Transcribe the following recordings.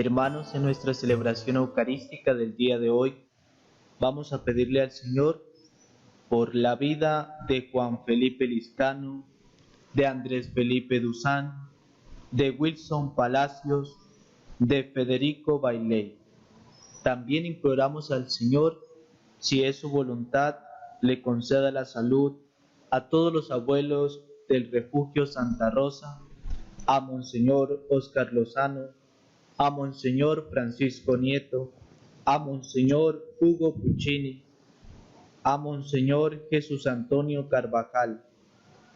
Hermanos, en nuestra celebración eucarística del día de hoy, vamos a pedirle al Señor por la vida de Juan Felipe Lizcano, de Andrés Felipe Duzán, de Wilson Palacios, de Federico Bailey. También imploramos al Señor, si es su voluntad, le conceda la salud a todos los abuelos del Refugio Santa Rosa, a Monseñor Óscar Lozano, a Monseñor Francisco Nieto, a Monseñor Hugo Puccini, a Monseñor Jesús Antonio Carvajal,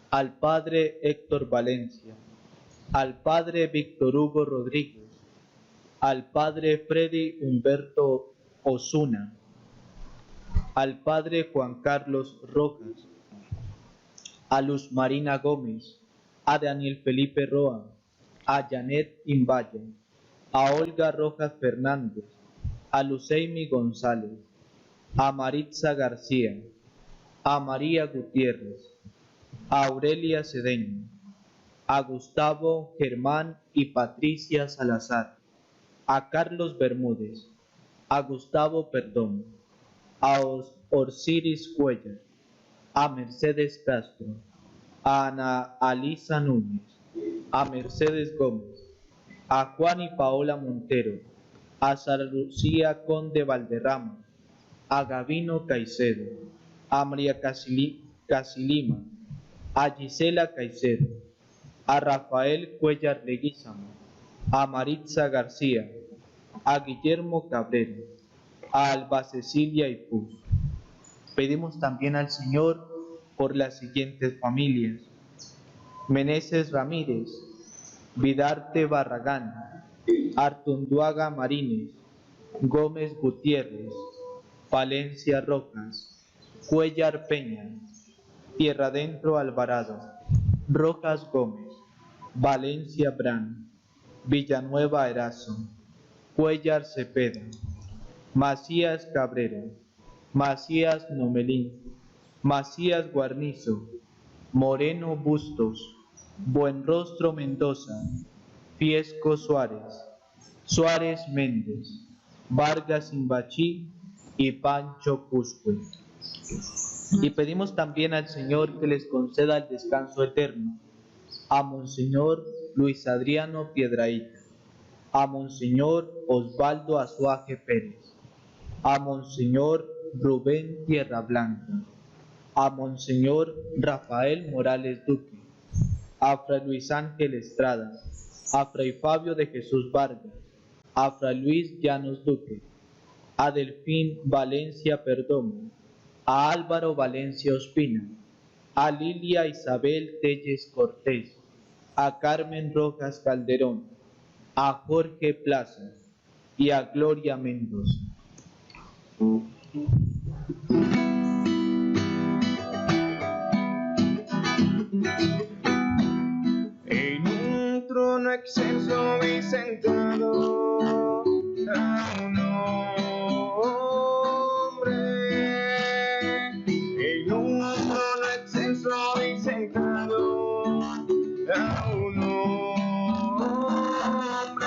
al Padre Héctor Valencia, al Padre Víctor Hugo Rodríguez, al Padre Freddy Humberto Osuna, al Padre Juan Carlos Rojas, a Luz Marina Gómez, a Daniel Felipe Roa, a Janet Imbaya, a Olga Rojas Fernández, a Luceimi González, a Maritza García, a María Gutiérrez, a Aurelia Cedeño, a Gustavo Germán y Patricia Salazar, a Carlos Bermúdez, a Gustavo Perdón, a Orsiris Cuellar, a Mercedes Castro, a Ana Alisa Núñez, a Mercedes Gómez, a Juan y Paola Montero, a Sara Lucía Conde Valderrama, a Gavino Caicedo, a María Casilima, a Gisela Caicedo, a Rafael Cuellar Leguízamo, a Maritza García, a Guillermo Cabrera, a Alba Cecilia Ipuz. Pedimos también al Señor por las siguientes familias: Meneses Ramírez, Vidarte Barragán, Artunduaga Marínez, Gómez Gutiérrez, Palencia Rojas, Cuellar Peña, Tierra Adentro Alvarado, Rojas Gómez, Valencia Brán, Villanueva Erazo, Cuellar Cepeda, Macías Cabrera, Macías Nomelín, Macías Guarnizo, Moreno Bustos, Buenrostro Mendoza, Fiesco Suárez, Suárez Méndez, Vargas Imbachí y Pancho Cusque. Y pedimos también al Señor que les conceda el descanso eterno a Monseñor Luis Adriano Piedrahíta, a Monseñor Osvaldo Azuaje Pérez, a Monseñor Rubén Tierra Blanca, a Monseñor Rafael Morales Duque, a Fray Luis Ángel Estrada, a Fray Fabio de Jesús Vargas, a Fray Luis Llanos Duque, a Delfín Valencia Perdomo, a Álvaro Valencia Ospina, a Lilia Isabel Telles Cortés, a Carmen Rojas Calderón, a Jorge Plaza y a Gloria Mendoza. En un trono excelso vi sentado a un hombre. En un trono excelso vi sentado a un hombre,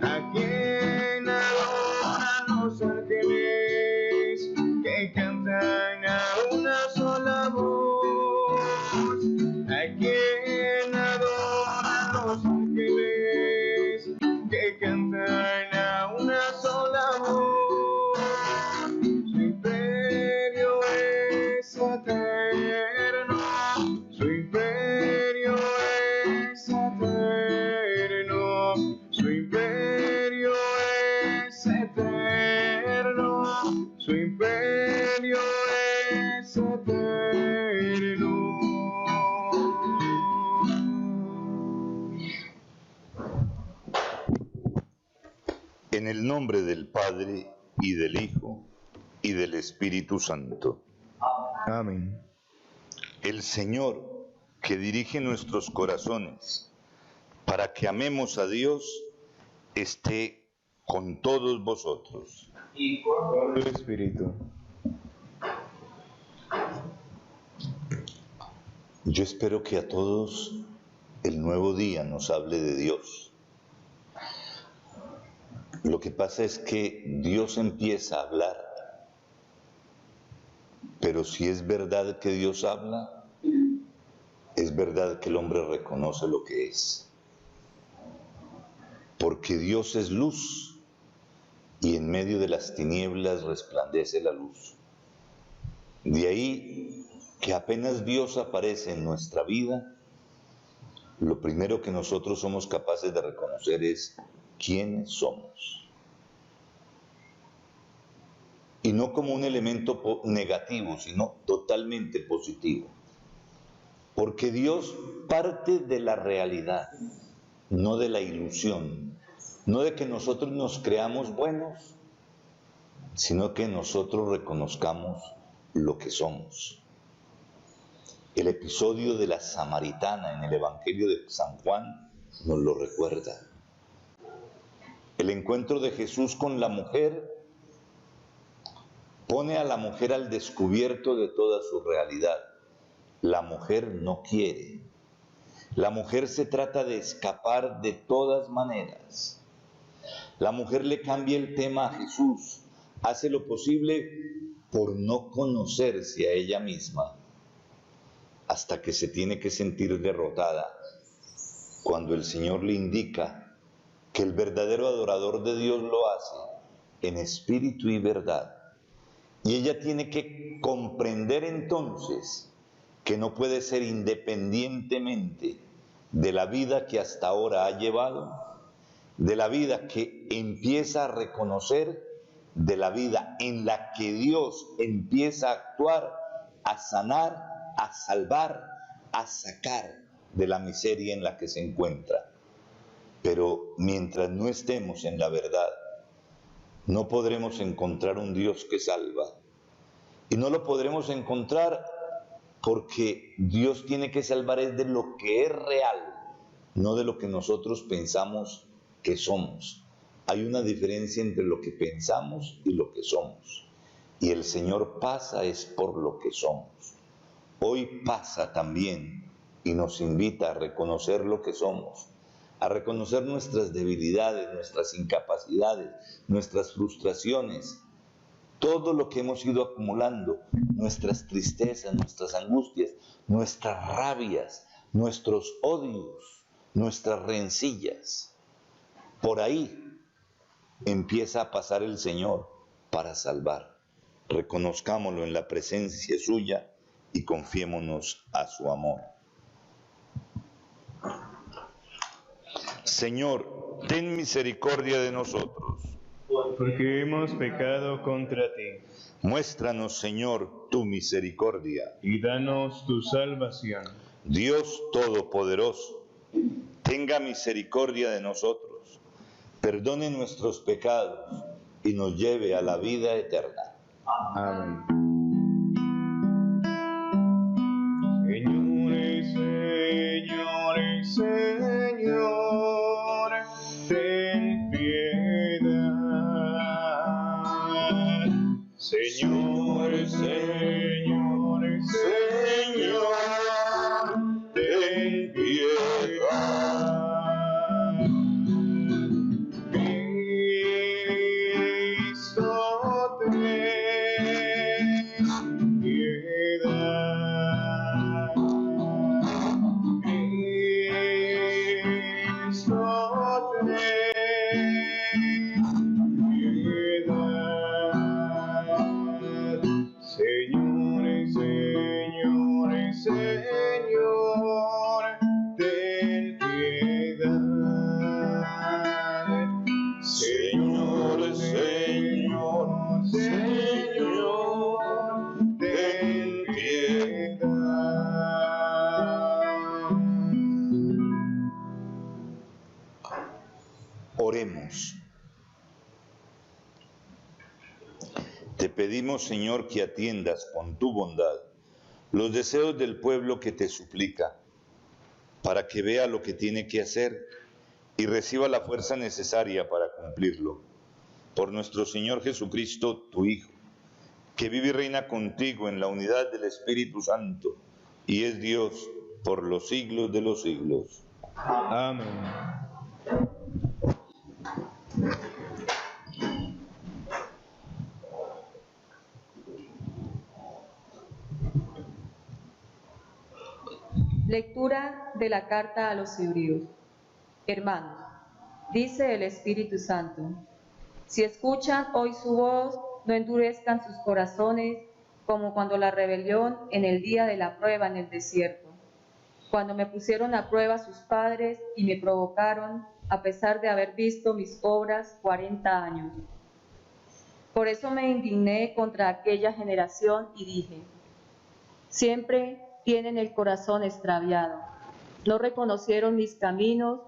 a quien adoran los ángeles que cantan a una sola voz, a quien adoran los ángeles que cantan a una sola voz. Su imperio es eterno, su imperio es eterno, su imperio es eterno, su imperio es eterno. En el nombre del Padre, y del Hijo, y del Espíritu Santo. Amén. El Señor, que dirige nuestros corazones para que amemos a Dios, esté con todos vosotros. Y con el Espíritu. Yo espero que a todos el nuevo día nos hable de Dios. Lo que pasa es que Dios empieza a hablar, pero si es verdad que Dios habla, es verdad que el hombre reconoce lo que es. Porque Dios es luz y en medio de las tinieblas resplandece la luz. De ahí que apenas Dios aparece en nuestra vida, lo primero que nosotros somos capaces de reconocer es quiénes somos. Y no como un elemento negativo, sino totalmente positivo. Porque Dios parte de la realidad, no de la ilusión, no de que nosotros nos creamos buenos, sino que nosotros reconozcamos lo que somos. El episodio de la samaritana en el Evangelio de San Juan nos lo recuerda. El encuentro de Jesús con la mujer pone a la mujer al descubierto de toda su realidad. La mujer no quiere. La mujer se trata de escapar de todas maneras. La mujer le cambia el tema a Jesús, hace lo posible por no conocerse a ella misma, hasta que se tiene que sentir derrotada, cuando el Señor le indica que el verdadero adorador de Dios lo hace en espíritu y verdad. Y ella tiene que comprender entonces que no puede ser independientemente de la vida que hasta ahora ha llevado, de la vida que empieza a reconocer, de la vida en la que Dios empieza a actuar, a sanar, a salvar, a sacar de la miseria en la que se encuentra. Pero mientras no estemos en la verdad, no podremos encontrar un Dios que salva. Y no lo podremos encontrar porque Dios tiene que salvar es de lo que es real, no de lo que nosotros pensamos que somos. Hay una diferencia entre lo que pensamos y lo que somos. Y el Señor pasa es por lo que somos. Hoy pasa también y nos invita a reconocer lo que somos, a reconocer nuestras debilidades, nuestras incapacidades, nuestras frustraciones, todo lo que hemos ido acumulando, nuestras tristezas, nuestras angustias, nuestras rabias, nuestros odios, nuestras rencillas. Por ahí empieza a pasar el Señor para salvar. Reconozcámoslo en la presencia suya y confiémonos a su amor. Señor, ten misericordia de nosotros, porque hemos pecado contra ti, muéstranos, Señor, tu misericordia. y danos tu salvación. Dios Todopoderoso, tenga misericordia de nosotros, perdone nuestros pecados y nos lleve a la vida eterna. Amén. Señores, señores, Señor, ten piedad. Señores, señores, Señor, ten piedad. Cristo, ten piedad. Cristo, ten piedad. Señores, señores, Señor, ten piedad. Señor, Señor, Señor, ten piedad. Oremos. Te pedimos, Señor, que atiendas con tu bondad los deseos del pueblo que te suplica, para que vea lo que tiene que hacer y reciba la fuerza necesaria para cumplirlo. Por nuestro Señor Jesucristo, tu Hijo, que vive y reina contigo en la unidad del Espíritu Santo, y es Dios por los siglos de los siglos. Amén. Lectura de la carta a los Hebreos. Hermanos, dice el Espíritu Santo, si escuchan hoy su voz, no endurezcan sus corazones como cuando la rebelión en el día de la prueba en el desierto, cuando me pusieron a prueba sus padres y me provocaron, a pesar de haber visto mis obras 40 años. Por eso me indigné contra aquella generación y dije, siempre tienen el corazón extraviado, no reconocieron mis caminos,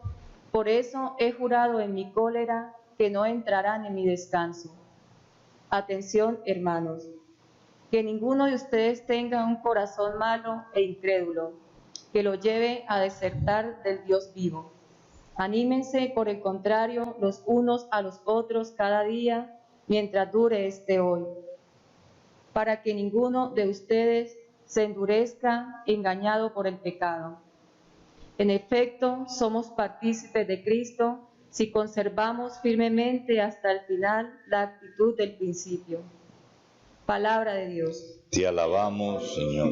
por eso he jurado en mi cólera que no entrarán en mi descanso. Atención, hermanos, que ninguno de ustedes tenga un corazón malo e incrédulo, que lo lleve a desertar del Dios vivo. Anímense, por el contrario, los unos a los otros cada día, mientras dure este hoy, para que ninguno de ustedes se endurezca engañado por el pecado. En efecto, somos partícipes de Cristo si conservamos firmemente hasta el final la actitud del principio. Palabra de Dios. Te alabamos, Señor.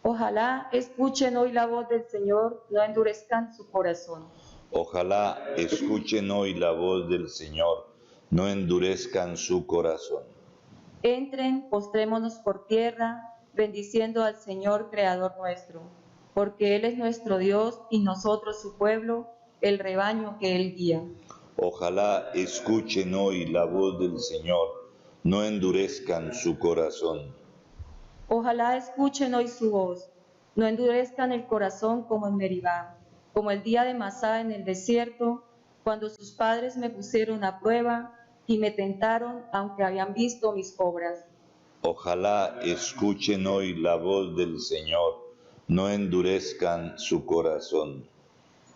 Ojalá escuchen hoy la voz del Señor, no endurezcan su corazón. Ojalá escuchen hoy la voz del Señor, no endurezcan su corazón. Entren, postrémonos por tierra, bendiciendo al Señor, Creador nuestro, porque Él es nuestro Dios y nosotros su pueblo, el rebaño que Él guía. Ojalá escuchen hoy la voz del Señor, no endurezcan su corazón. Ojalá escuchen hoy su voz, no endurezcan el corazón como en Meribá, como el día de Masá en el desierto, cuando sus padres me pusieron a prueba y me tentaron aunque habían visto mis obras. Ojalá escuchen hoy la voz del Señor, no endurezcan su corazón.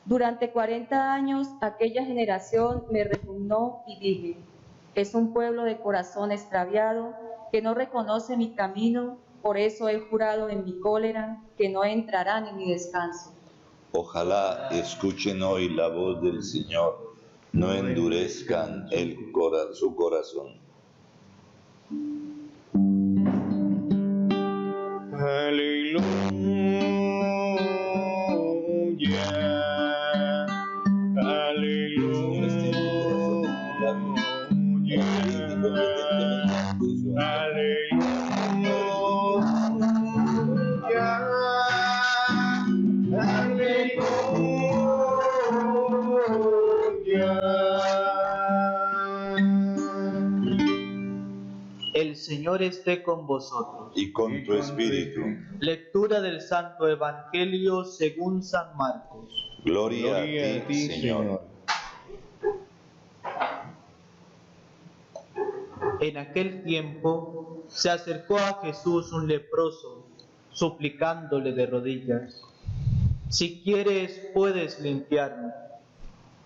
Durante 40 años aquella generación me repugnó y dije, es un pueblo de corazón extraviado que no reconoce mi camino, por eso he jurado en mi cólera que no entrarán en mi descanso. Ojalá escuchen hoy la voz del Señor, no endurezcan su corazón. El Señor esté con vosotros. Y con tu espíritu. Lectura del Santo Evangelio según San Marcos. Gloria a ti, Señor. En aquel tiempo se acercó a Jesús un leproso, suplicándole de rodillas, si quieres puedes limpiarme.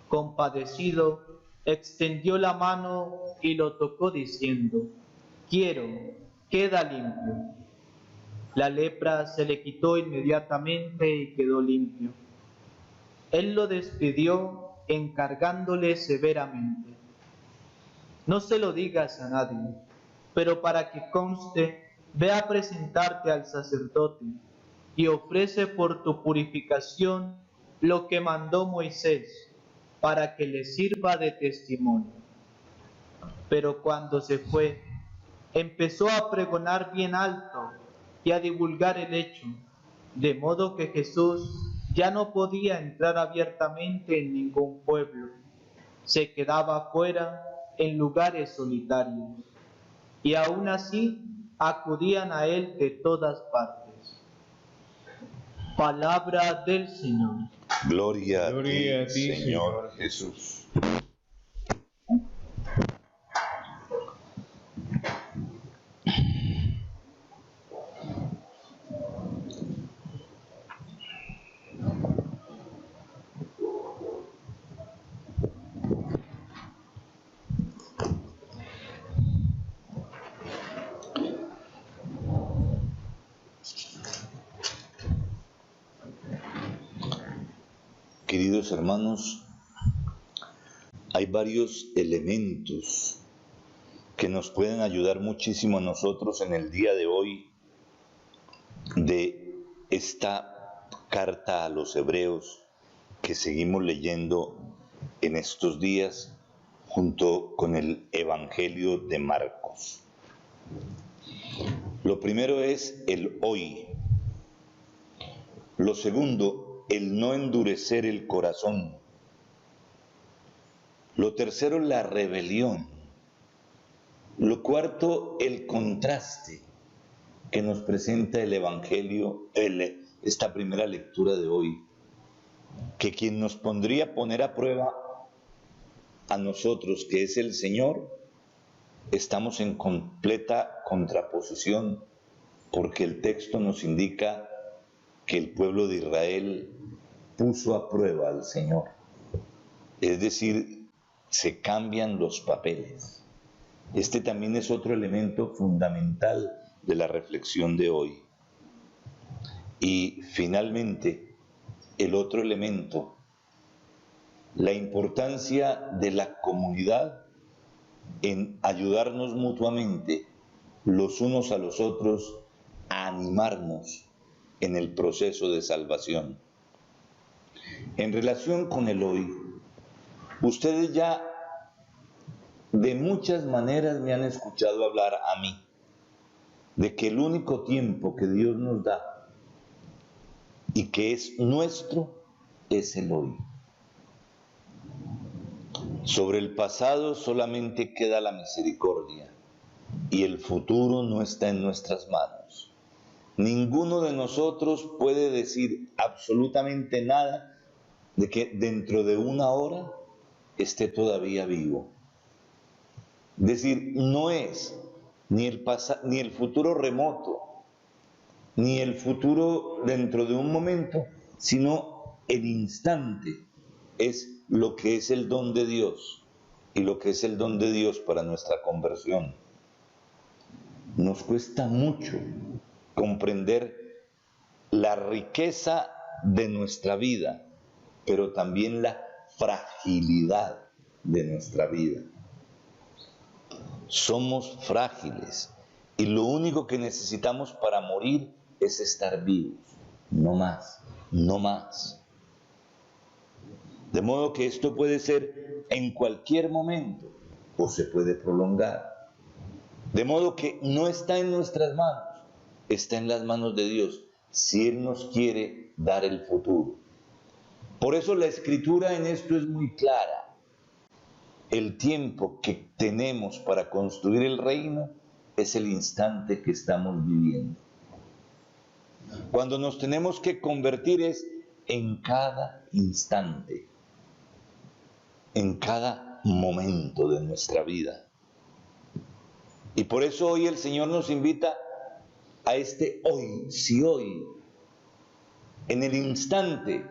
Compadecido, extendió la mano y lo tocó diciendo, quiero, queda limpio. La lepra se le quitó inmediatamente y quedó limpio. Él lo despidió encargándole severamente, no se lo digas a nadie, pero para que conste, ve a presentarte al sacerdote y ofrece por tu purificación lo que mandó Moisés, para que le sirva de testimonio. Pero cuando se fue, empezó a pregonar bien alto y a divulgar el hecho, de modo que Jesús ya no podía entrar abiertamente en ningún pueblo, se quedaba fuera en lugares solitarios, y aún así acudían a él de todas partes. Palabra del Señor. Gloria a ti, Señor Jesús. Queridos hermanos, hay varios elementos que nos pueden ayudar muchísimo a nosotros en el día de hoy de esta carta a los Hebreos que seguimos leyendo en estos días junto con el Evangelio de Marcos. Lo primero es el hoy. Lo segundo, el no endurecer el corazón. Lo tercero, la rebelión. Lo cuarto, el contraste que nos presenta el Evangelio, esta primera lectura de hoy, que quien nos pondría a poner a prueba a nosotros, que es el Señor, estamos en completa contraposición, porque el texto nos indica que el pueblo de Israel puso a prueba al Señor. Es decir, se cambian los papeles. Este también es otro elemento fundamental de la reflexión de hoy. Y finalmente, el otro elemento, la importancia de la comunidad en ayudarnos mutuamente los unos a los otros a animarnos en el proceso de salvación. En relación con el hoy, ustedes ya de muchas maneras me han escuchado hablar a mí de que el único tiempo que Dios nos da y que es nuestro es el hoy. Sobre el pasado solamente queda la misericordia y el futuro no está en nuestras manos. Ninguno de nosotros puede decir absolutamente nada de que dentro de una hora esté todavía vivo. Es decir, no es ni el futuro remoto, ni el futuro dentro de un momento, sino el instante. Es lo que es el don de Dios y lo que es el don de Dios para nuestra conversión. Nos cuesta mucho comprender la riqueza de nuestra vida, pero también la fragilidad de nuestra vida. Somos frágiles y lo único que necesitamos para morir es estar vivos, no más, no más. De modo que esto puede ser en cualquier momento o se puede prolongar. De modo que no está en nuestras manos, está en las manos de Dios, si Él nos quiere dar el futuro. Por eso la Escritura en esto es muy clara. El tiempo que tenemos para construir el reino es el instante que estamos viviendo. Cuando nos tenemos que convertir es en cada instante, en cada momento de nuestra vida. Y por eso hoy el Señor nos invita a este hoy, si hoy, en el instante,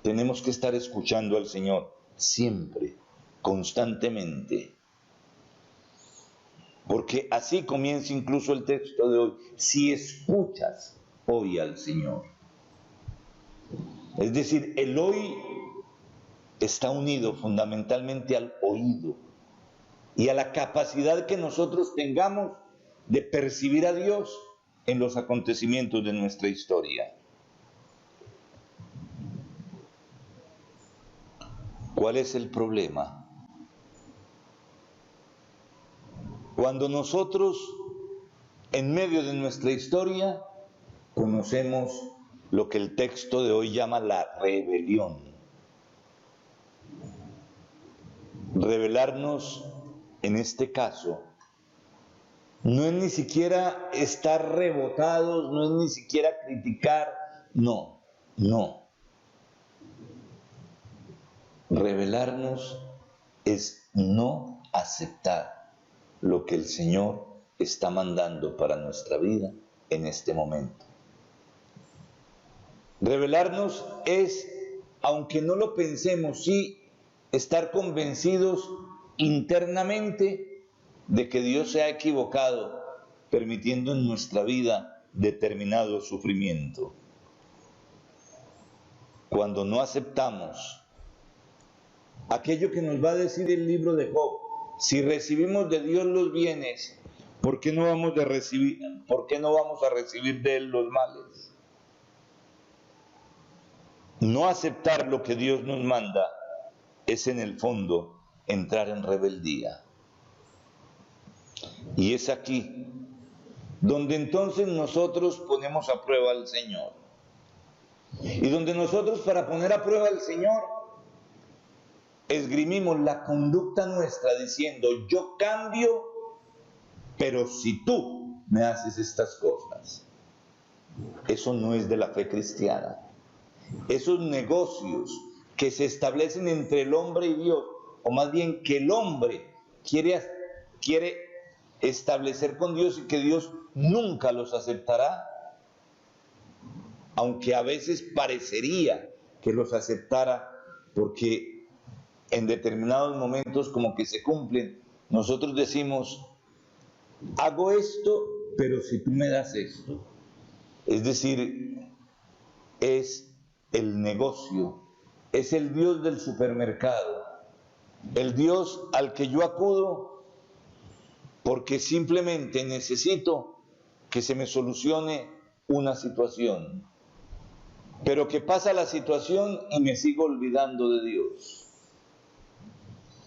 tenemos que estar escuchando al Señor, siempre, constantemente. Porque así comienza incluso el texto de hoy, si escuchas hoy al Señor. Es decir, el hoy está unido fundamentalmente al oído y a la capacidad que nosotros tengamos de percibir a Dios en los acontecimientos de nuestra historia. ¿Cuál es el problema? Cuando nosotros, en medio de nuestra historia, conocemos lo que el texto de hoy llama la rebelión. Rebelarnos, en este caso, no es ni siquiera estar rebotados, no es ni siquiera criticar, no. Rebelarnos es no aceptar lo que el Señor está mandando para nuestra vida en este momento. Rebelarnos es, aunque no lo pensemos, sí estar convencidos internamente de que Dios se ha equivocado, permitiendo en nuestra vida determinado sufrimiento. Cuando no aceptamos aquello que nos va a decir el libro de Job, si recibimos de Dios los bienes, ¿por qué no vamos a recibir de Él los males? No aceptar lo que Dios nos manda es en el fondo entrar en rebeldía. Y es aquí donde entonces nosotros ponemos a prueba al Señor. Y donde nosotros, para poner a prueba al Señor, esgrimimos la conducta nuestra diciendo: yo cambio, pero si tú me haces estas cosas. Eso no es de la fe cristiana. Esos negocios que se establecen entre el hombre y Dios, o más bien que el hombre quiere establecer con Dios y que Dios nunca los aceptará, aunque a veces parecería que los aceptara, porque en determinados momentos como que se cumplen. Nosotros decimos: hago esto, pero si tú me das esto. Es decir, es el negocio, es el Dios del supermercado, el Dios al que yo acudo porque simplemente necesito que se me solucione una situación, pero que pasa la situación y me sigo olvidando de Dios.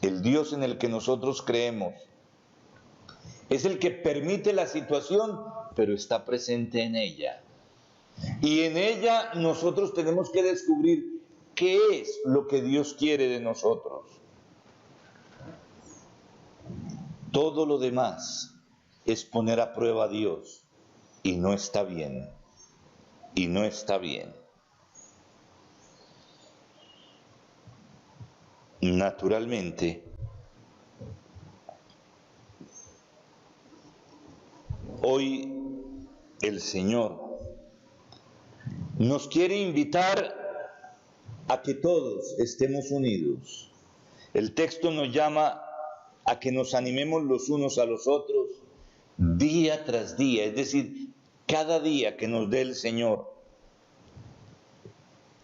El Dios en el que nosotros creemos es el que permite la situación, pero está presente en ella. Y en ella nosotros tenemos que descubrir qué es lo que Dios quiere de nosotros. Todo lo demás es poner a prueba a Dios, y no está bien, y no está bien. Naturalmente, hoy el Señor nos quiere invitar a que todos estemos unidos. El texto nos llama a que nos animemos los unos a los otros día tras día, es decir, cada día que nos dé el Señor,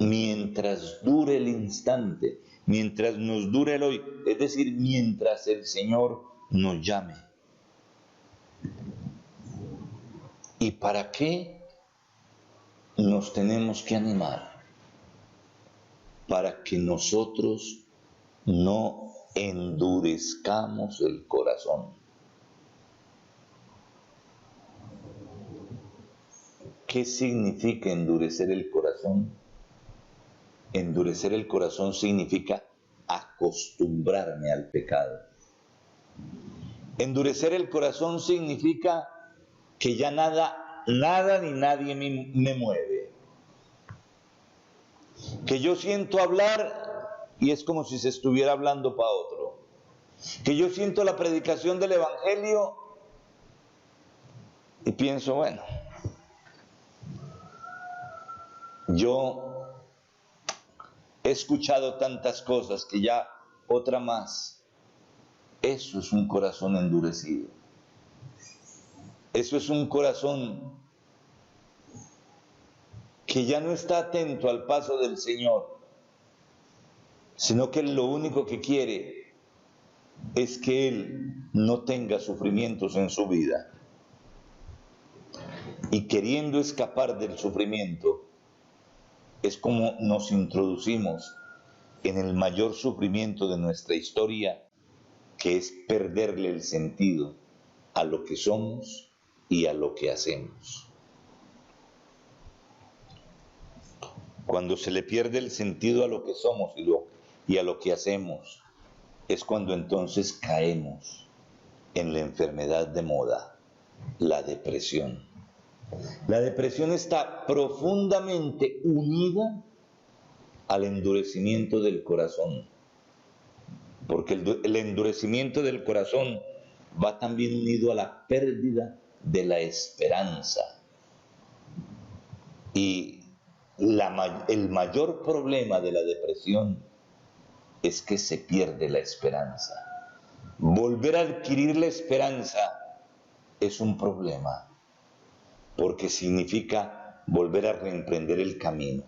mientras dure el instante, mientras nos dure el hoy, es decir, mientras el Señor nos llame. ¿Y para qué nos tenemos que animar? Para que nosotros no endurezcamos el corazón. ¿Qué significa endurecer el corazón? Endurecer el corazón significa acostumbrarme al pecado. Endurecer el corazón significa que ya nada ni nadie me mueve. Que yo siento hablar y es como si se estuviera hablando para otro. Que yo siento la predicación del Evangelio y pienso, bueno, yo he escuchado tantas cosas que ya otra más. Eso es un corazón endurecido. Eso es un corazón que ya no está atento al paso del Señor, sino que lo único que quiere es que Él no tenga sufrimientos en su vida. Y queriendo escapar del sufrimiento, es como nos introducimos en el mayor sufrimiento de nuestra historia, que es perderle el sentido a lo que somos y a lo que hacemos. Cuando se le pierde el sentido a lo que somos y a lo que hacemos, es cuando entonces caemos en la enfermedad de moda, la depresión. La depresión está profundamente unida al endurecimiento del corazón, porque el endurecimiento del corazón va también unido a la pérdida de la esperanza. Y el mayor problema de la depresión es que se pierde la esperanza. Volver a adquirir la esperanza es un problema, porque significa volver a reemprender el camino.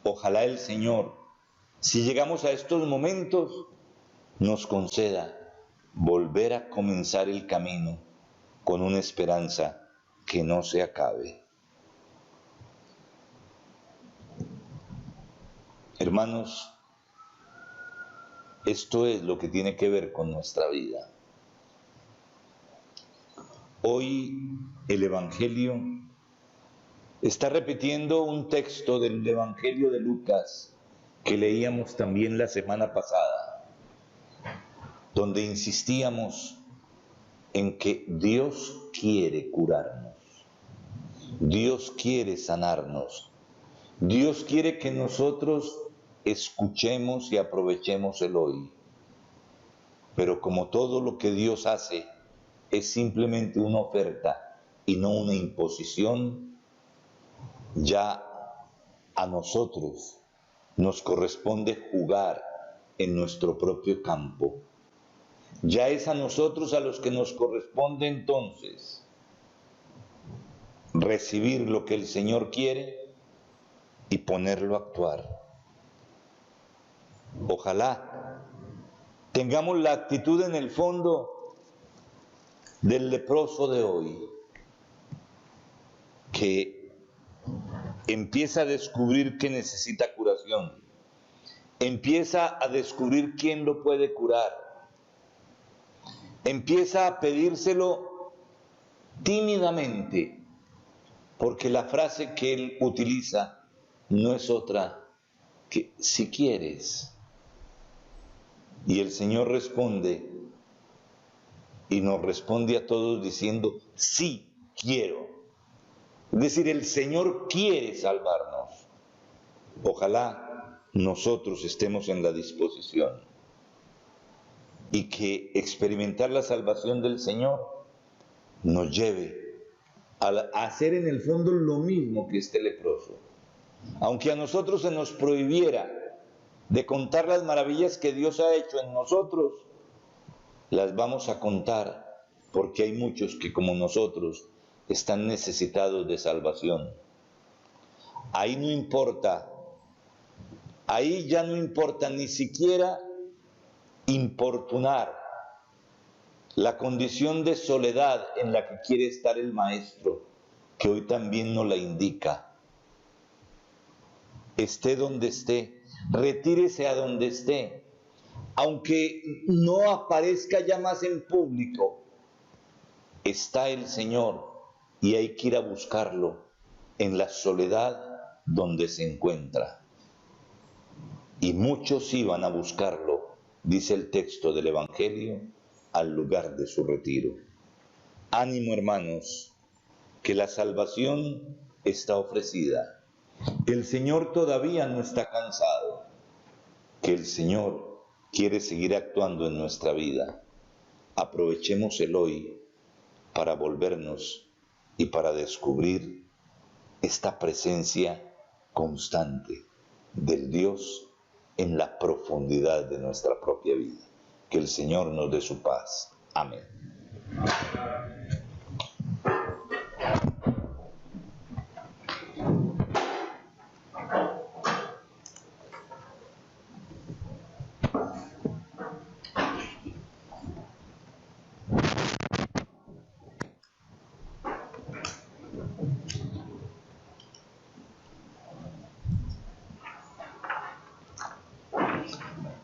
Ojalá el Señor, si llegamos a estos momentos, nos conceda volver a comenzar el camino con una esperanza que no se acabe. Hermanos, esto es lo que tiene que ver con nuestra vida. Hoy el Evangelio está repitiendo un texto del Evangelio de Lucas que leíamos también la semana pasada, donde insistíamos en que Dios quiere curarnos, Dios quiere sanarnos, Dios quiere que nosotros escuchemos y aprovechemos el hoy. Pero como todo lo que Dios hace es simplemente una oferta y no una imposición, ya a nosotros nos corresponde jugar en nuestro propio campo. Ya es a nosotros a los que nos corresponde entonces recibir lo que el Señor quiere y ponerlo a actuar. Ojalá tengamos la actitud en el fondo del leproso de hoy, que empieza a descubrir que necesita curación, empieza a descubrir quién lo puede curar, empieza a pedírselo tímidamente, porque la frase que él utiliza no es otra que si quieres. Y el Señor responde, y nos responde a todos diciendo, sí quiero. Es decir, el Señor quiere salvarnos. Ojalá nosotros estemos en la disposición y que experimentar la salvación del Señor nos lleve a hacer en el fondo lo mismo que este leproso. Aunque a nosotros se nos prohibiera de contar las maravillas que Dios ha hecho en nosotros, las vamos a contar, porque hay muchos que como nosotros están necesitados de salvación. Ahí no importa, ahí ya no importa ni siquiera importunar la condición de soledad en la que quiere estar el Maestro, que hoy también nos la indica. Esté donde esté, retírese a donde esté, aunque no aparezca ya más en público, está el Señor y hay que ir a buscarlo en la soledad donde se encuentra. Y muchos iban a buscarlo, dice el texto del Evangelio, al lugar de su retiro. Ánimo, hermanos, que la salvación está ofrecida. El Señor todavía no está cansado, que el Señor quiere seguir actuando en nuestra vida. Aprovechemos el hoy para volvernos y para descubrir esta presencia constante del Dios en la profundidad de nuestra propia vida. Que el Señor nos dé su paz. Amén.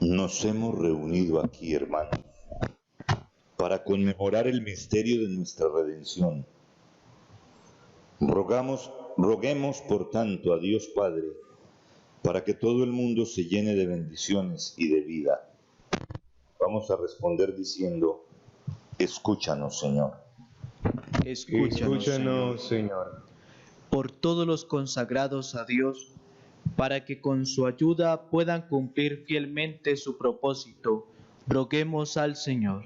Nos hemos reunido aquí, hermanos, para conmemorar el misterio de nuestra redención. Roguemos, por tanto, a Dios Padre, para que todo el mundo se llene de bendiciones y de vida. Vamos a responder diciendo, escúchanos, Señor. Escúchanos, Señor. por todos los consagrados a Dios, para que con su ayuda puedan cumplir fielmente su propósito, roguemos al Señor.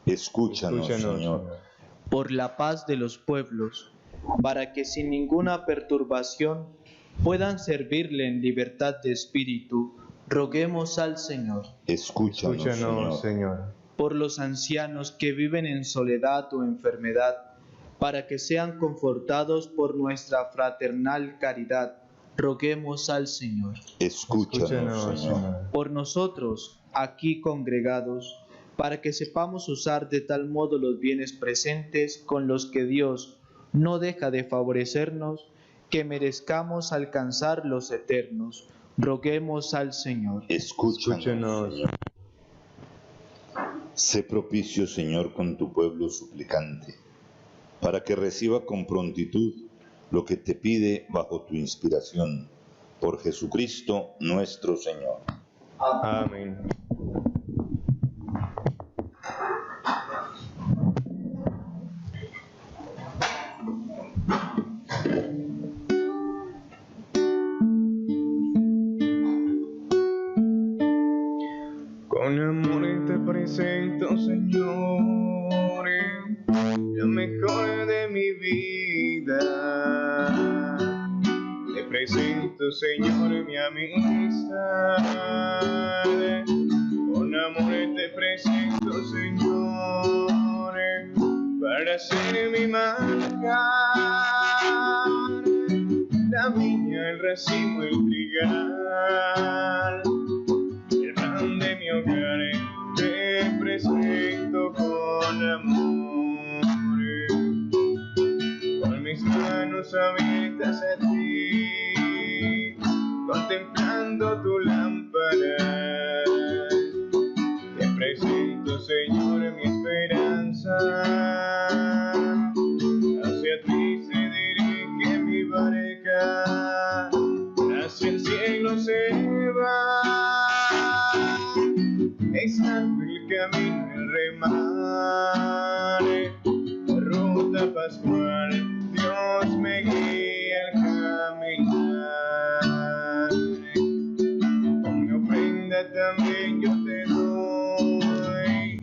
Escúchanos, Señor. Por la paz de los pueblos, para que sin ninguna perturbación puedan servirle en libertad de espíritu, roguemos al Señor. Escúchanos, Señor. Por los ancianos que viven en soledad o enfermedad, para que sean confortados por nuestra fraternal caridad, roguemos al Señor. Escúchanos, Señor. Por nosotros, aquí congregados, para que sepamos usar de tal modo los bienes presentes con los que Dios no deja de favorecernos, que merezcamos alcanzar los eternos, Roguemos al Señor. Escúchanos, Señor. Sé propicio, Señor, con tu pueblo suplicante, para que reciba con prontitud lo que te pide bajo tu inspiración. Por Jesucristo nuestro Señor. Amén. Con amor te presento, Señor, lo mejor de mi vida. Te presento, Señor, mi amistad. Con amor te presento, Señor, para ser mi manjar. La viña, el racimo, el trigal, el pan de mi hogar, te presento con amor. Con mis manos abiertas a ti, contemplando tu lámpara, te presento, Señor, mi esperanza. Hacia ti se dirige mi barca, hacia el cielo se va. Es largo el camino, el remar, la ruta pascual, Dios me guía al caminar. Con mi ofrenda también yo te doy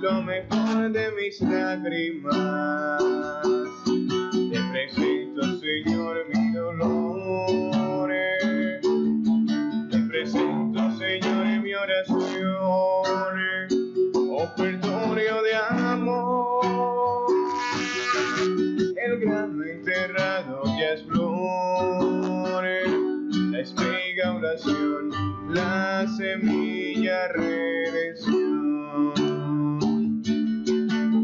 lo mejor de mis lágrimas. Te presento, Señor, mi dolor. Te presento, Señor, mi oración, ofertorio de amor. El grano enterrado ya es flor, la espiga oración, la semilla redención.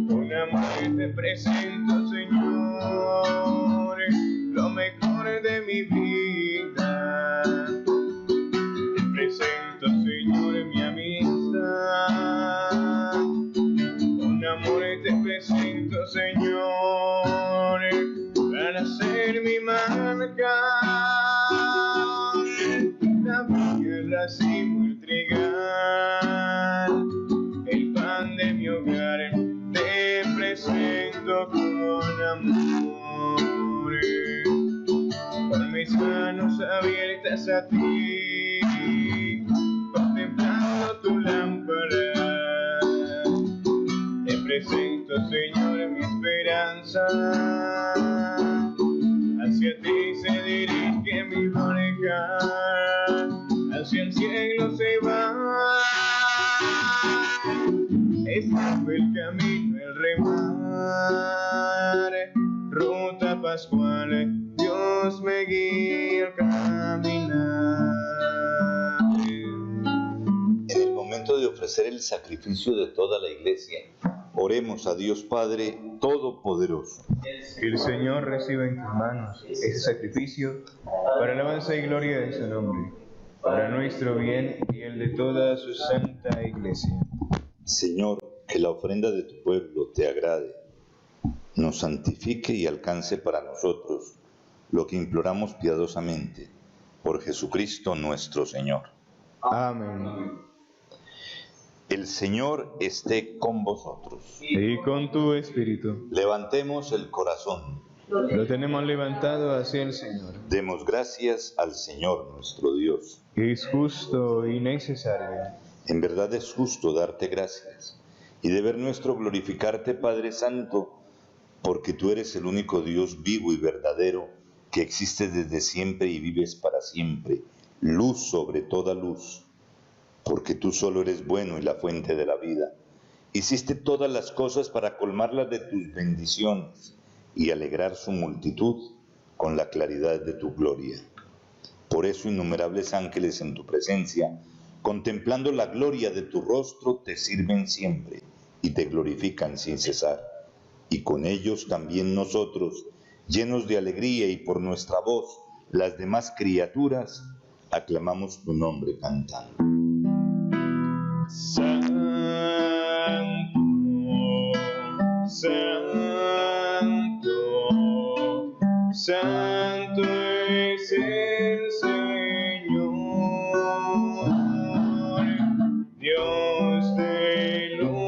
Con amor te presento, Señor, lo mejor de mi vida. Te presento, Señor, mi amistad. Con amor te presento, Señor, para ser mi manjar. La viña, el racimo, el trigal, el pan de mi hogar, te presento con amor. Con mis manos abiertas a ti, contemplando tu lámpara, te presento, Señor, mi esperanza. Hacia ti se dirige mi barca, hacia el cielo se va. Es largo el camino, el remar, ruta pascual, Dios me guía al caminar. En el momento de ofrecer el sacrificio de toda la Iglesia, oremos a Dios Padre Todopoderoso. Que el Señor reciba en tus manos ese sacrificio para alabanza y gloria de su nombre, para nuestro bien y el de toda su santa Iglesia. Señor, que la ofrenda de tu pueblo te agrade, nos santifique y alcance para nosotros lo que imploramos piadosamente, por Jesucristo nuestro Señor. Amén. El Señor esté con vosotros. Y con tu espíritu. Levantemos el corazón. Lo tenemos levantado hacia el Señor. Demos gracias al Señor nuestro Dios. Es justo y necesario. En verdad es justo darte gracias y deber nuestro glorificarte, Padre Santo, porque tú eres el único Dios vivo y verdadero que existe desde siempre y vives para siempre, luz sobre toda luz, porque tú solo eres bueno y la fuente de la vida. Hiciste todas las cosas para colmarlas de tus bendiciones y alegrar su multitud con la claridad de tu gloria. Por eso innumerables ángeles en tu presencia, contemplando la gloria de tu rostro, te sirven siempre y te glorifican sin cesar. Y con ellos también nosotros, llenos de alegría y por nuestra voz, las demás criaturas, aclamamos tu nombre cantando. Santo, santo, santo es el Señor, Dios del universo.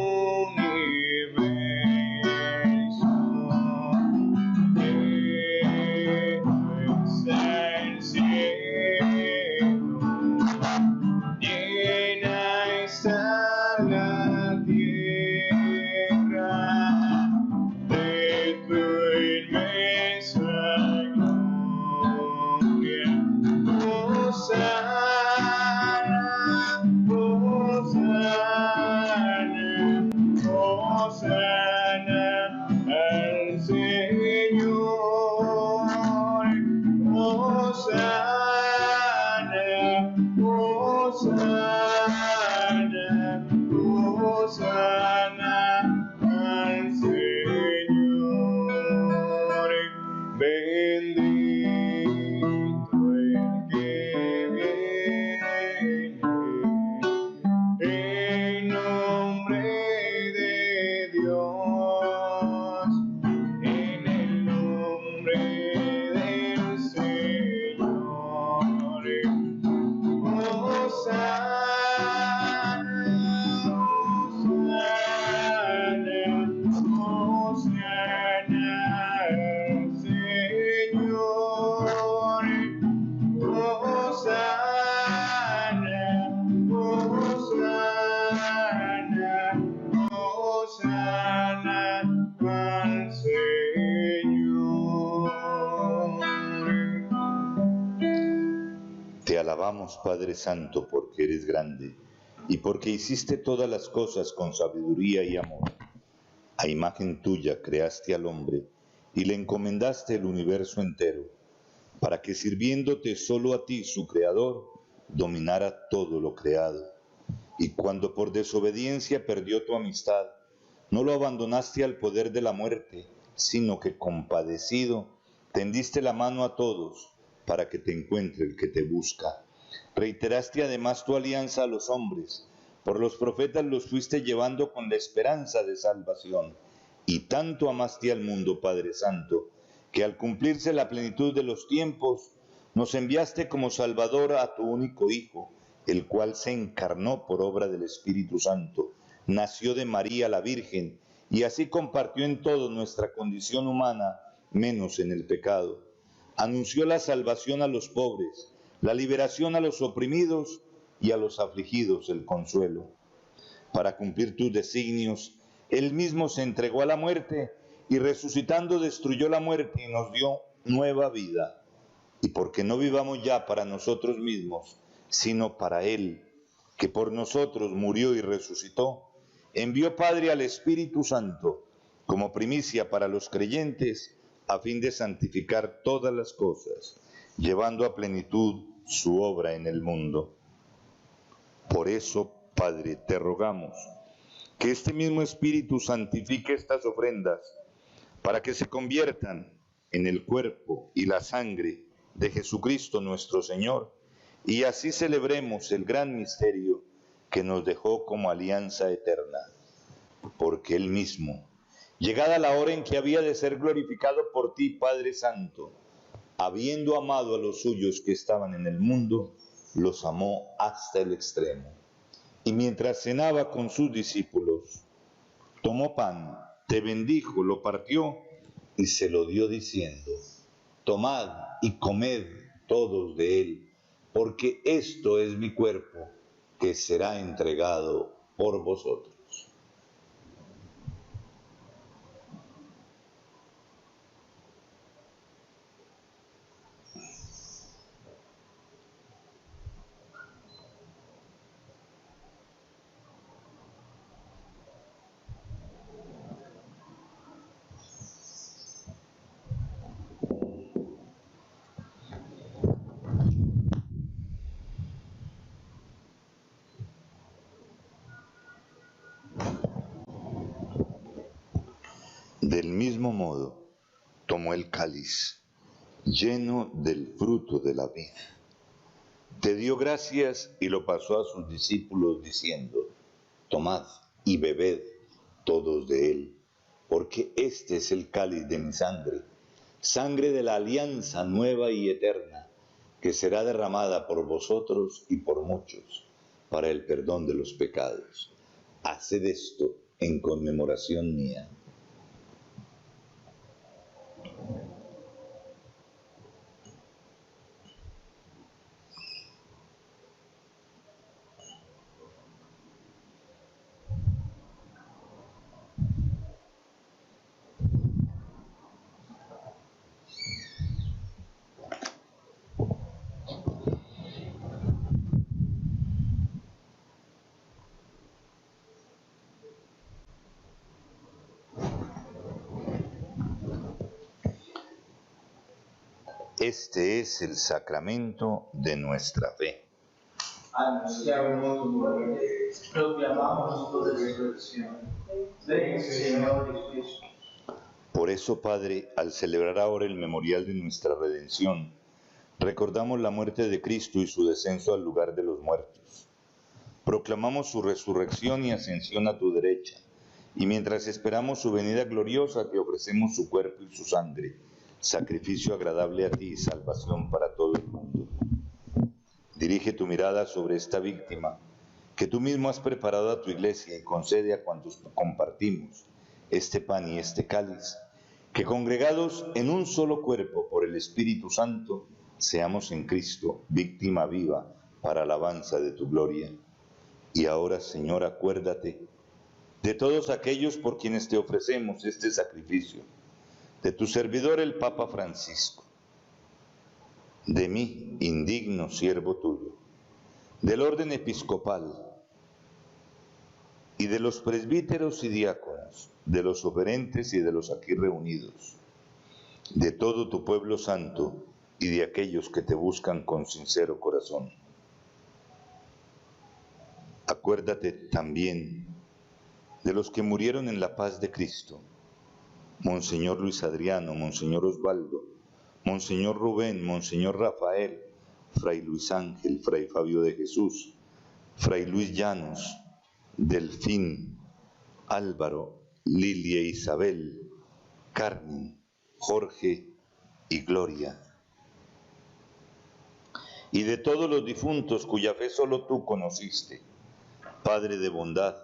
Está el cielo, llena está la tierra de tu inmensa gloria. Hosana, hosana, hosana al Señor. Hosana, hosana, hosana al Señor. Bendito el que viene en nombre de Dios, en el nombre del Señor. Hosana, hosana, hosana al Señor. Hosana, hosana, hosana al Señor. Te alabamos, Padre Santo, porque eres grande y porque hiciste todas las cosas con sabiduría y amor. A imagen tuya creaste al hombre y le encomendaste el universo entero, para que sirviéndote solo a ti, su Creador, dominara todo lo creado. Y cuando por desobediencia perdió tu amistad, no lo abandonaste al poder de la muerte, sino que compadecido tendiste la mano a todos para que te encuentre el que te busca. Reiteraste además tu alianza a los hombres, por los profetas los fuiste llevando con la esperanza de salvación. Y tanto amaste al mundo, Padre Santo, que al cumplirse la plenitud de los tiempos, nos enviaste como Salvador a tu único Hijo, el cual se encarnó por obra del Espíritu Santo, nació de María la Virgen, y así compartió en todo nuestra condición humana, menos en el pecado. Anunció la salvación a los pobres, la liberación a los oprimidos y a los afligidos el consuelo. Para cumplir tus designios, Él mismo se entregó a la muerte y resucitando destruyó la muerte y nos dio nueva vida. Y porque no vivamos ya para nosotros mismos, sino para Él, que por nosotros murió y resucitó, envió Padre al Espíritu Santo como primicia para los creyentes, a fin de santificar todas las cosas, llevando a plenitud su obra en el mundo. Por eso, Padre, te rogamos que este mismo Espíritu santifique estas ofrendas, para que se conviertan en el cuerpo y la sangre de Jesucristo nuestro Señor, y así celebremos el gran misterio que nos dejó como alianza eterna. Porque Él mismo, llegada la hora en que había de ser glorificado por ti, Padre Santo, habiendo amado a los suyos que estaban en el mundo, los amó hasta el extremo. Y mientras cenaba con sus discípulos, tomó pan, te bendijo, lo partió y se lo dio diciendo: tomad y comed todos de él, porque esto es mi cuerpo, que será entregado por vosotros. Del mismo modo, tomó el cáliz, lleno del fruto de la vid, te dio gracias y lo pasó a sus discípulos diciendo: tomad y bebed todos de él, porque este es el cáliz de mi sangre, sangre de la alianza nueva y eterna, que será derramada por vosotros y por muchos, para el perdón de los pecados. Haced esto en conmemoración mía. Este es el sacramento de nuestra fe. Anunciamos tu muerte, proclamamos tu resurrección. Ven, Señor Jesús. Por eso, Padre, al celebrar ahora el memorial de nuestra redención, recordamos la muerte de Cristo y su descenso al lugar de los muertos. Proclamamos su resurrección y ascensión a tu derecha, y mientras esperamos su venida gloriosa, te ofrecemos su cuerpo y su sangre, sacrificio agradable a ti y salvación para todo el mundo. Dirige tu mirada sobre esta víctima, que tú mismo has preparado a tu iglesia, y concede a cuantos compartimos este pan y este cáliz, que congregados en un solo cuerpo por el Espíritu Santo, seamos en Cristo víctima viva para alabanza de tu gloria. Y ahora, Señor, acuérdate de todos aquellos por quienes te ofrecemos este sacrificio, de tu servidor el Papa Francisco, de mí, indigno siervo tuyo, del orden episcopal y de los presbíteros y diáconos, de los oferentes y de los aquí reunidos, de todo tu pueblo santo y de aquellos que te buscan con sincero corazón. Acuérdate también de los que murieron en la paz de Cristo: Monseñor Luis Adriano, Monseñor Osvaldo, Monseñor Rubén, Monseñor Rafael, Fray Luis Ángel, Fray Fabio de Jesús, Fray Luis Llanos, Delfín, Álvaro, Lilia Isabel, Carmen, Jorge y Gloria. Y de todos los difuntos cuya fe solo tú conociste, Padre de bondad,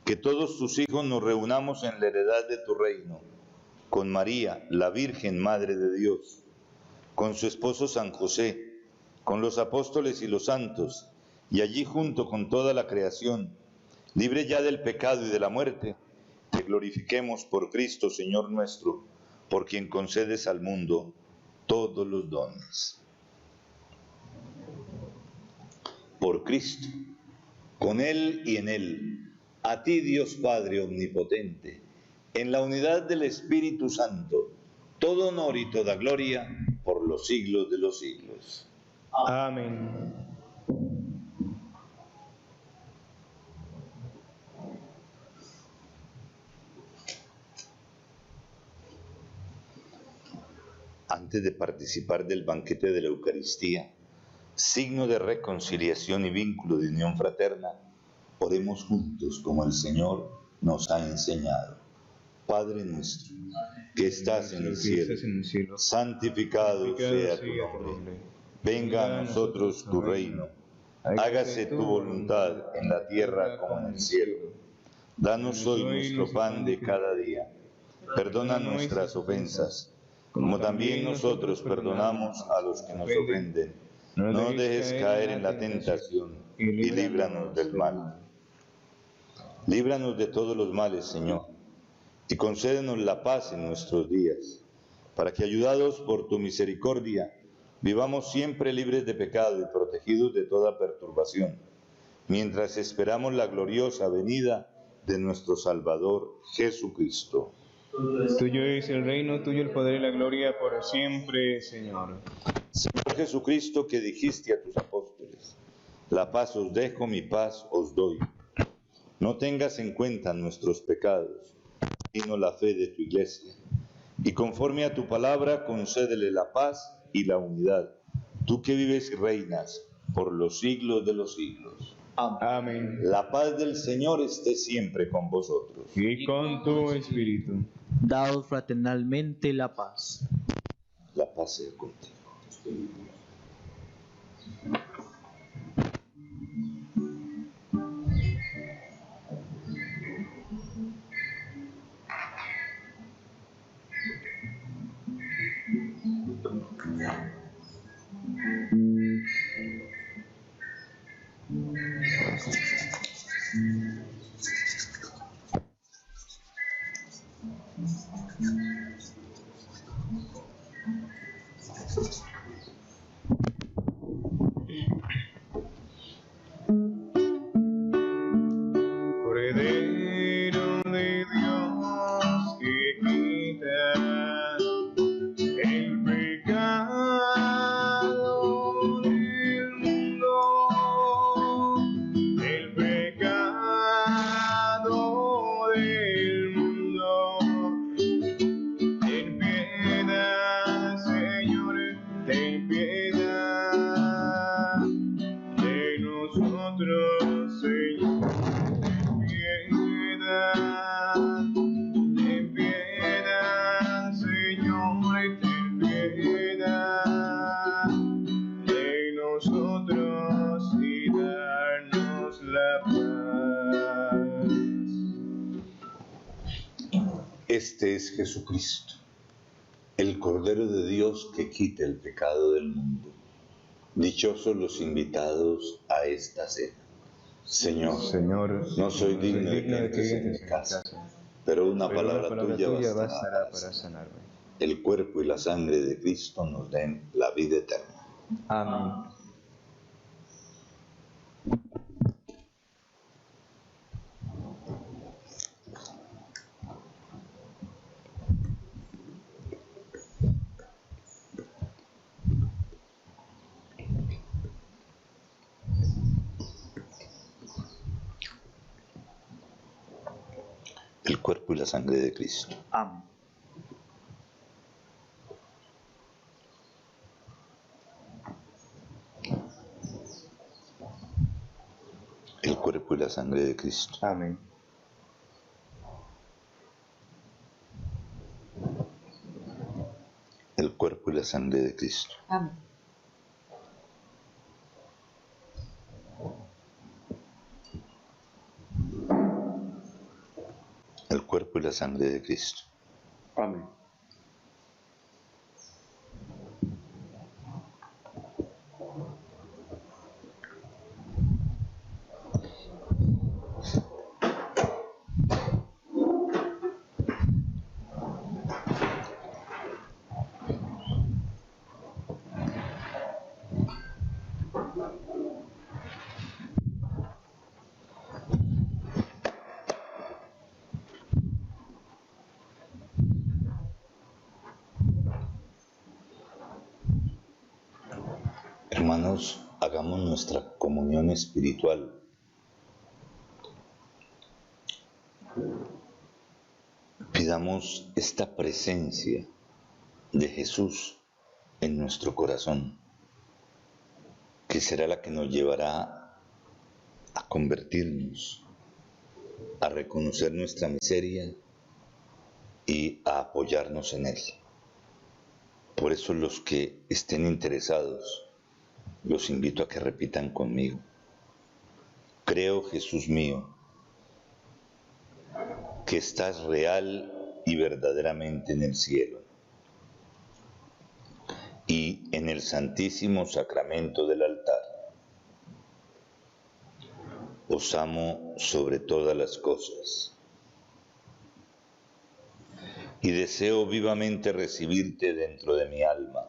que todos tus hijos nos reunamos en la heredad de tu reino, con María, la Virgen Madre de Dios, con su esposo San José, con los apóstoles y los santos, y allí junto con toda la creación, libre ya del pecado y de la muerte, te glorifiquemos por Cristo, Señor nuestro, por quien concedes al mundo todos los dones. Por Cristo, con Él y en Él, a ti, Dios Padre omnipotente, en la unidad del Espíritu Santo, todo honor y toda gloria por los siglos de los siglos. Amén. Antes de participar del banquete de la Eucaristía, signo de reconciliación y vínculo de unión fraterna, oremos juntos como el Señor nos ha enseñado. Padre nuestro, que estás en el cielo, santificado sea tu nombre. Venga a nosotros tu reino. Hágase tu voluntad en la tierra como en el cielo. Danos hoy nuestro pan de cada día. Perdona nuestras ofensas, como también nosotros perdonamos a los que nos ofenden. No nos dejes caer en la tentación y líbranos del mal. Líbranos de todos los males, Señor, y concédenos la paz en nuestros días, para que, ayudados por tu misericordia, vivamos siempre libres de pecado y protegidos de toda perturbación, mientras esperamos la gloriosa venida de nuestro Salvador Jesucristo. Tuyo es el reino, tuyo el poder y la gloria por siempre, Señor. Señor Jesucristo, que dijiste a tus apóstoles: la paz os dejo, mi paz os doy. No tengas en cuenta nuestros pecados, sino la fe de tu iglesia. Y conforme a tu palabra, concédele la paz y la unidad. Tú que vives y reinas por los siglos de los siglos. Amén. La paz del Señor esté siempre con vosotros. Y con tu espíritu. Daos fraternalmente la paz. La paz sea contigo. Cordero de Dios que quitas el pecado del mundo, el pecado del mundo. Ten piedad, Señor, ten piedad de nosotros, Señor. Ten piedad, Señor, ten piedad de nosotros y darnos la paz. Este es Jesucristo, el Cordero de Dios que quita el pecado del mundo. Dichosos los invitados a esta cena. Señor, no soy digno de que entres en mi casa, pero una palabra tuya bastará para sanarme. El cuerpo y la sangre de Cristo nos den la vida eterna. Amén. El cuerpo y la sangre de Cristo. Amén. El cuerpo y la sangre de Cristo. Amén. El cuerpo y la sangre de Cristo. Amén. El cuerpo y la sangre de Cristo. Amén. Hermanos, hagamos nuestra comunión espiritual. Pidamos esta presencia de Jesús en nuestro corazón, que será la que nos llevará a convertirnos, a reconocer nuestra miseria y a apoyarnos en Él. Por eso los que estén interesados, los invito a que repitan conmigo. Creo, Jesús mío, que estás real y verdaderamente en el cielo y en el santísimo sacramento del altar. Os amo sobre todas las cosas y deseo vivamente recibirte dentro de mi alma,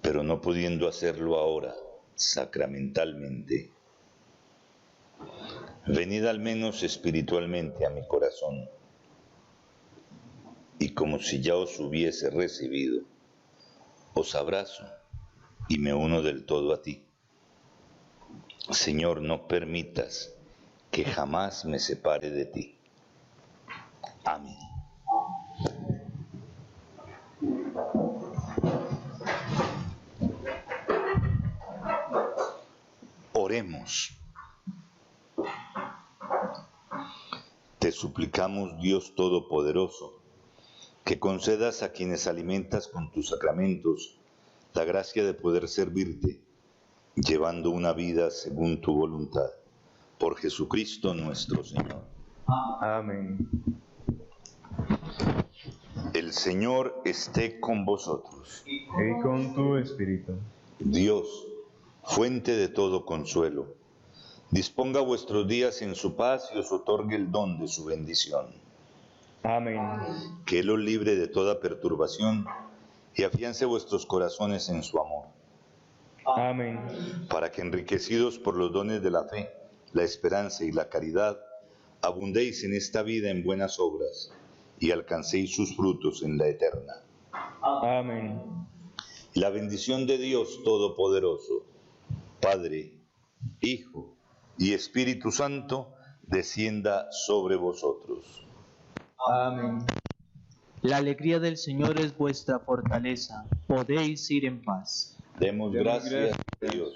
pero no pudiendo hacerlo ahora sacramentalmente, venid al menos espiritualmente a mi corazón, y como si ya os hubiese recibido, os abrazo y me uno del todo a ti. Señor, no permitas que jamás me separe de ti. Amén. Oremos. Te suplicamos, Dios Todopoderoso, que concedas a quienes alimentas con tus sacramentos la gracia de poder servirte, llevando una vida según tu voluntad. Por Jesucristo nuestro Señor. Amén. El Señor esté con vosotros. Y con tu espíritu. Dios, fuente de todo consuelo, disponga vuestros días en su paz y os otorgue el don de su bendición. Amén. Que Él os libre de toda perturbación y afiance vuestros corazones en su amor, Amén. para que enriquecidos por los dones de la fe, la esperanza y la caridad, abundéis en esta vida en buenas obras y alcancéis sus frutos en la eterna. Amén. La bendición de Dios Todopoderoso, Padre, Hijo y Espíritu Santo, descienda sobre vosotros. Amén. La alegría del Señor es vuestra fortaleza. Podéis ir en paz. Demos gracias a Dios.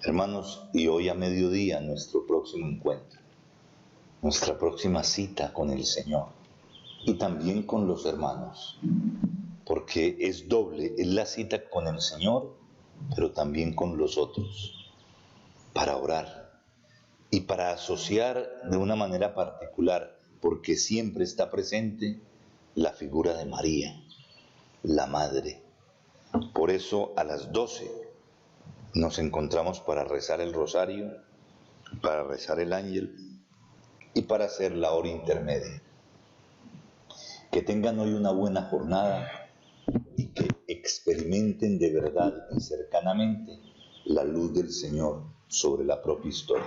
Hermanos, y hoy a mediodía nuestro próximo encuentro, nuestra próxima cita con el Señor y también con los hermanos, porque es doble, es la cita con el Señor, pero también con los otros, para orar y para asociar de una manera particular, porque siempre está presente la figura de María, la Madre. Por eso a las 12 nos encontramos para rezar el rosario, para rezar el ángel y para hacer la hora intermedia. Que tengan hoy una buena jornada y que experimenten de verdad y cercanamente la luz del Señor sobre la propia historia.